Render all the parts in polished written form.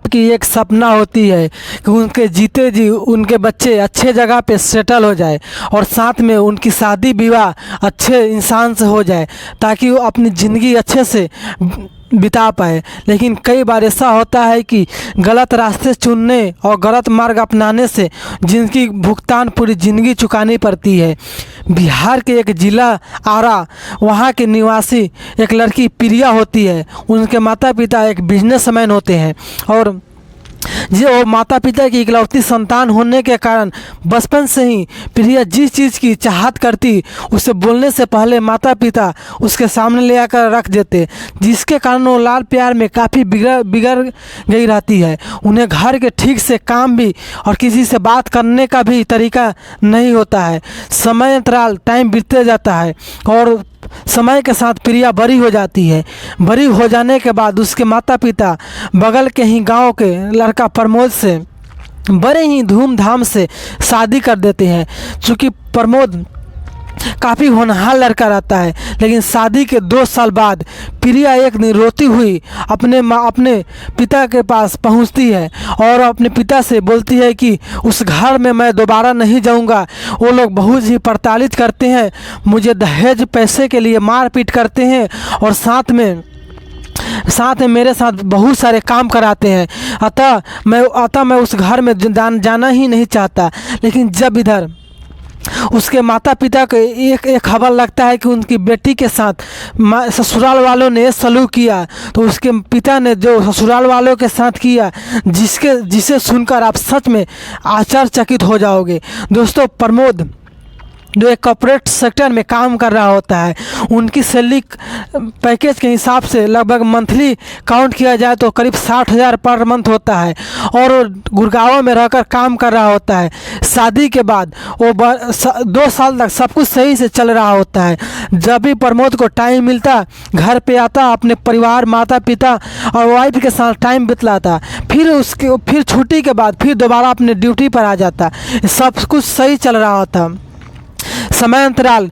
की एक सपना होती है कि उनके जीते जी उनके बच्चे अच्छे जगह पे सेटल हो जाए और साथ में उनकी शादी विवाह अच्छे इंसान से हो जाए ताकि वो अपनी ज़िंदगी अच्छे से बिता पाए। लेकिन कई बार ऐसा होता है कि गलत रास्ते चुनने और गलत मार्ग अपनाने से जिनकी भुगतान पूरी ज़िंदगी चुकानी पड़ती है। बिहार के एक ज़िला आरा, वहाँ के निवासी एक लड़की प्रिया होती है। उनके माता पिता एक बिजनेसमैन होते हैं और जो माता पिता की इकलौती संतान होने के कारण बचपन से ही प्रिया जिस चीज़ की चाहत करती उसे बोलने से पहले माता पिता उसके सामने ले आकर रख देते, जिसके कारण वो लाड प्यार में काफ़ी बिगड़ गई रहती है। उन्हें घर के ठीक से काम भी और किसी से बात करने का भी तरीका नहीं होता है। समय अंतराल टाइम बीतते जाता है और समय के साथ प्रिया बड़ी हो जाती है। बड़ी हो जाने के बाद उसके माता पिता बगल के ही गांव के लड़का प्रमोद से बड़े ही धूमधाम से शादी कर देते हैं। चूँकि प्रमोद काफ़ी होनहार लड़का रहता है, लेकिन शादी के 2 साल बाद प्रिया एक दिन रोती हुई अपने पिता के पास पहुंचती है और अपने पिता से बोलती है कि उस घर में मैं दोबारा नहीं जाऊंगा। वो लोग बहुत ही प्रताड़ित करते हैं, मुझे दहेज पैसे के लिए मारपीट करते हैं और साथ में मेरे साथ बहुत सारे काम कराते हैं। अतः मैं उस घर में जाना ही नहीं चाहता। लेकिन जब इधर उसके माता पिता को एक खबर लगता है कि उनकी बेटी के साथ ससुराल वालों ने सलूक किया, तो उसके पिता ने जो ससुराल वालों के साथ किया जिसे सुनकर आप सच में आश्चर्यचकित हो जाओगे। दोस्तों, प्रमोद जो एक कॉर्पोरेट सेक्टर में काम कर रहा होता है, उनकी सैलरी पैकेज के हिसाब से लगभग मंथली काउंट किया जाए तो करीब 60,000 पर मंथ होता है और वो गुड़गांव में रहकर काम कर रहा होता है। शादी के बाद वो 2 साल तक सब कुछ सही से चल रहा होता है। जब भी प्रमोद को टाइम मिलता घर पे आता, अपने परिवार माता पिता और वाइफ के साथ टाइम बिताता, फिर छुट्टी के बाद फिर दोबारा अपने ड्यूटी पर आ जाता। सब कुछ सही चल रहा होता। समय अंतराल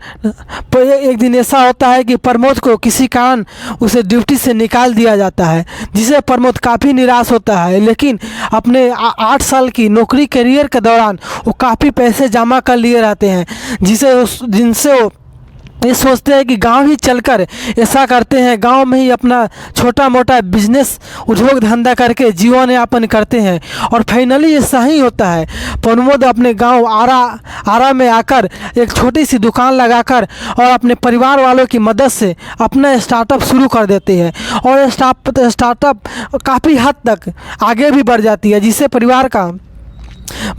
एक दिन ऐसा होता है कि प्रमोद को किसी कारण उसे ड्यूटी से निकाल दिया जाता है, जिसे प्रमोद काफ़ी निराश होता है। लेकिन अपने 8 साल की नौकरी करियर के दौरान वो काफ़ी पैसे जमा कर लिए रहते हैं, जिनसे वो ये सोचते हैं कि गांव ही चलकर ऐसा करते हैं, गांव में ही अपना छोटा मोटा बिजनेस उद्योग धंधा करके जीवन यापन करते हैं। और फाइनली ऐसा ही होता है। प्रमोद अपने गांव आरा में आकर एक छोटी सी दुकान लगाकर और अपने परिवार वालों की मदद से अपना स्टार्टअप शुरू कर देते हैं और स्टार्टअप काफ़ी हद तक आगे भी बढ़ जाती है, जिससे परिवार का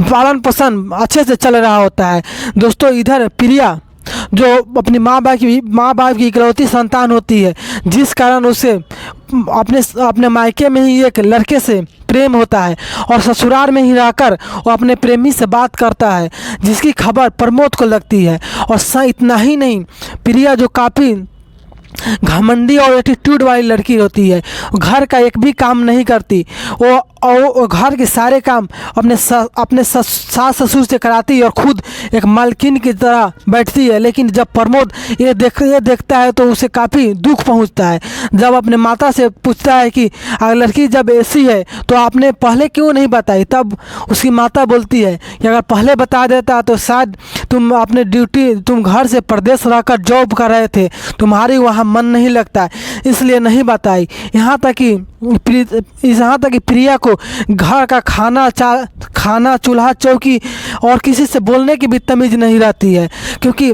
पालन पोषण अच्छे से चल रहा होता है। दोस्तों, इधर प्रिया जो अपनी माँ बाप की इकलौती संतान होती है, जिस कारण उसे अपने मायके में ही एक लड़के से प्रेम होता है और ससुराल में ही रहकर वो अपने प्रेमी से बात करता है, जिसकी खबर प्रमोद को लगती है। और इतना ही नहीं, प्रिया जो काफ़ी घमंडी और एटीट्यूड वाली लड़की होती है, घर का एक भी काम नहीं करती। वो घर के सारे काम अपने सास ससुर से कराती है और खुद एक मालकिन की तरह बैठती है। लेकिन जब प्रमोद ये देखता है तो उसे काफ़ी दुख पहुंचता है। जब अपने माता से पूछता है कि अगर लड़की जब ऐसी है तो आपने पहले क्यों नहीं बताई, तब उसकी माता बोलती है कि अगर पहले बता देता तो शायद तुम घर से प्रदेश रहकर जॉब कर रहे थे, तुम्हारी वहाँ मन नहीं लगता, इसलिए नहीं बताई। यहाँ तक कि प्रिया को घर का खाना चूल्हा चौकी और किसी से बोलने की भी तमीज नहीं रहती है, क्योंकि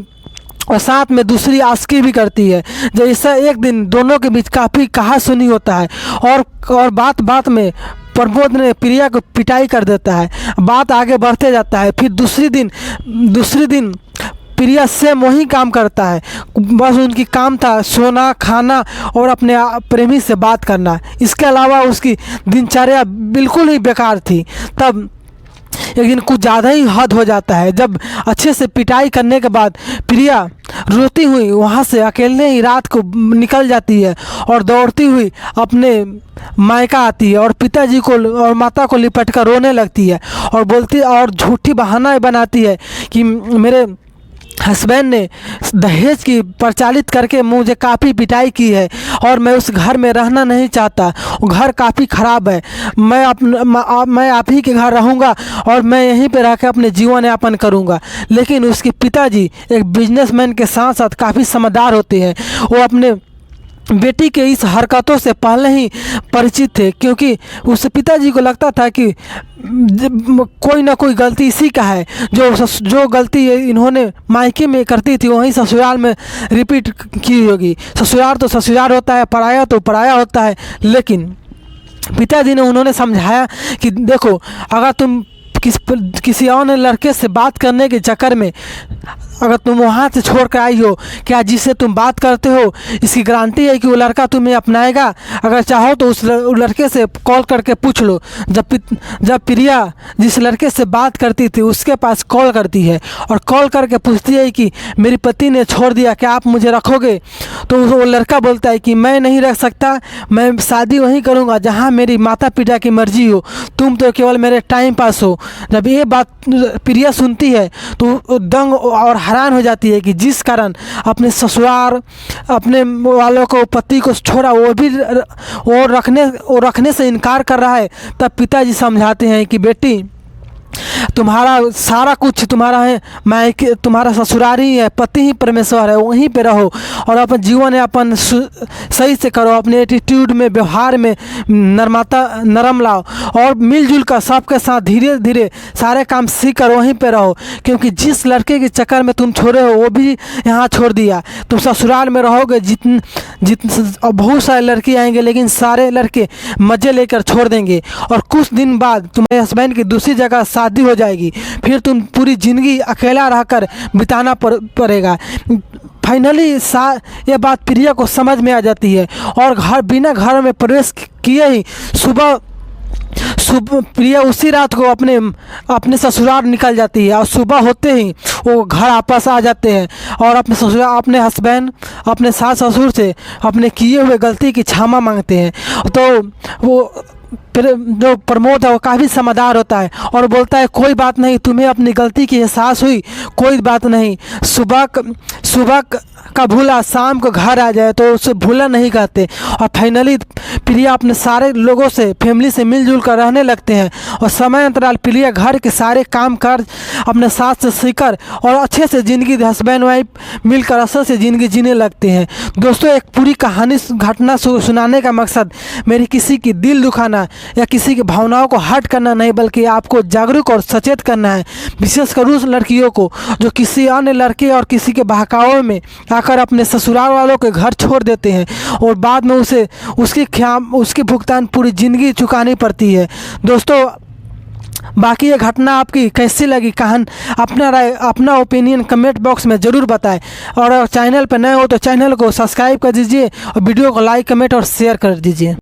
और साथ में दूसरी आशिकी भी करती है। जैसा एक दिन दोनों के बीच काफ़ी कहा-सुनी होता है और बात में प्रमोद ने प्रिया को पिटाई कर देता है। बात आगे बढ़ते जाता है। फिर दूसरी दिन प्रिया सेम वही काम करता है, बस उनकी काम था सोना खाना और अपने प्रेमी से बात करना। इसके अलावा उसकी दिनचर्या बिल्कुल ही बेकार थी। तब एक दिन कुछ ज़्यादा ही हद हो जाता है, जब अच्छे से पिटाई करने के बाद प्रिया रोती हुई वहाँ से अकेले ही रात को निकल जाती है और दौड़ती हुई अपने मायका आती है और पिताजी को और माता को लिपट कर रोने लगती है और झूठी बहाना बनाती है कि हस्बैंड ने दहेज की प्रचालित करके मुझे काफ़ी पिटाई की है और मैं उस घर में रहना नहीं चाहता। वो घर काफ़ी ख़राब है। मैं आप ही के घर रहूँगा और मैं यहीं पे रह के अपने जीवन यापन करूँगा। लेकिन उसके पिताजी एक बिजनेसमैन के साथ साथ काफ़ी समझदार होते हैं। वो अपने बेटी के इस हरकतों से पहले ही परिचित थे, क्योंकि उस पिताजी को लगता था कि कोई ना कोई गलती इसी का है। जो गलती इन्होंने मायके में करती थी वहीं ससुराल में रिपीट की होगी। ससुराल तो ससुराल होता है, पराया तो पराया होता है। लेकिन पिताजी ने उन्होंने समझाया कि देखो, अगर तुम किसी और लड़के से बात करने के चक्कर में अगर तुम वहाँ से छोड़ कर आई हो, क्या जिससे तुम बात करते हो इसकी गारंटी है कि वो लड़का तुम्हें अपनाएगा? अगर चाहो तो उस लड़के से कॉल करके पूछ लो। जब प्रिया जिस लड़के से बात करती थी उसके पास कॉल करती है और कॉल करके पूछती है कि मेरे पति ने छोड़ दिया, क्या आप मुझे रखोगे? तो वो लड़का बोलता है कि मैं नहीं रख सकता, मैं शादी वहीं करूँगा जहाँ मेरी माता पिता की मर्जी हो, तुम तो केवल मेरे टाइम पास हो। जब ये बात प्रिया सुनती है तो दंग और हैरान हो जाती है कि जिस कारण अपने ससुराल अपने वालों को पति को छोड़ा वो रखने से इनकार कर रहा है। तब पिताजी समझाते हैं कि बेटी, तुम्हारा सारा कुछ तुम्हारा है, तुम्हारा ससुराल ही है, पति ही परमेश्वर है, वहीं पे रहो और अपन जीवन यापन सही से करो। अपने एटीट्यूड में, व्यवहार में नरम लाओ और मिलजुल कर सबके साथ धीरे धीरे सारे काम सीख कर वहीं पे रहो। क्योंकि जिस लड़के के चक्कर में तुम छोड़े हो वो भी यहाँ छोड़ दिया। तुम ससुराल में रहोगे, बहुत सारे लड़के आएंगे लेकिन सारे लड़के मज़े लेकर छोड़ देंगे और कुछ दिन बाद तुम्हारे हस्बैंड की दूसरी जगह शादी हो जाएगी। फिर तुम पूरी ज़िंदगी अकेला रहकर बिताना पड़ेगा। फाइनली ये बात प्रिया को समझ में आ जाती है और बिना घर में प्रवेश किए ही सुबह प्रिया उसी रात को अपने ससुराल निकल जाती है और सुबह होते ही वो घर वापस आ जाते हैं और अपने हस्बैंड, अपने सास ससुर से अपने किए हुए गलती की क्षमा मांगते हैं। तो वो जो प्रमोद है वो काफ़ी समझदार होता है और बोलता है कोई बात नहीं, तुम्हें अपनी गलती की एहसास हुई, कोई बात नहीं, सुबह का भूला शाम को घर आ जाए तो उसे भूला नहीं कहते। और फाइनली प्रिया अपने सारे लोगों से, फैमिली से मिलजुल कर रहने लगते हैं और समय अंतराल प्रिया घर के सारे काम कर अपने सास से सीखकर और अच्छे से ज़िंदगी हस्बैंड वाइफ मिलकर असर से ज़िंदगी जीने लगते हैं। दोस्तों, एक पूरी कहानी घटना सुनाने का मकसद मेरी किसी की दिल दुखाना या किसी की भावनाओं को हर्ट करना नहीं, बल्कि आपको जागरूक और सचेत करना है। विशेषकर उस लड़कियों को जो किसी अन्य लड़के और किसी के बहकावे में आकर अपने ससुराल वालों के घर छोड़ देते हैं और बाद में उसकी भुगतान पूरी ज़िंदगी चुकानी पड़ती है। दोस्तों, बाकी ये घटना आपकी कैसी लगी, अपना ओपिनियन कमेंट बॉक्स में ज़रूर बताएं और चैनल पर नए हो तो चैनल को सब्सक्राइब कर दीजिए और वीडियो को लाइक, कमेंट और शेयर कर दीजिए।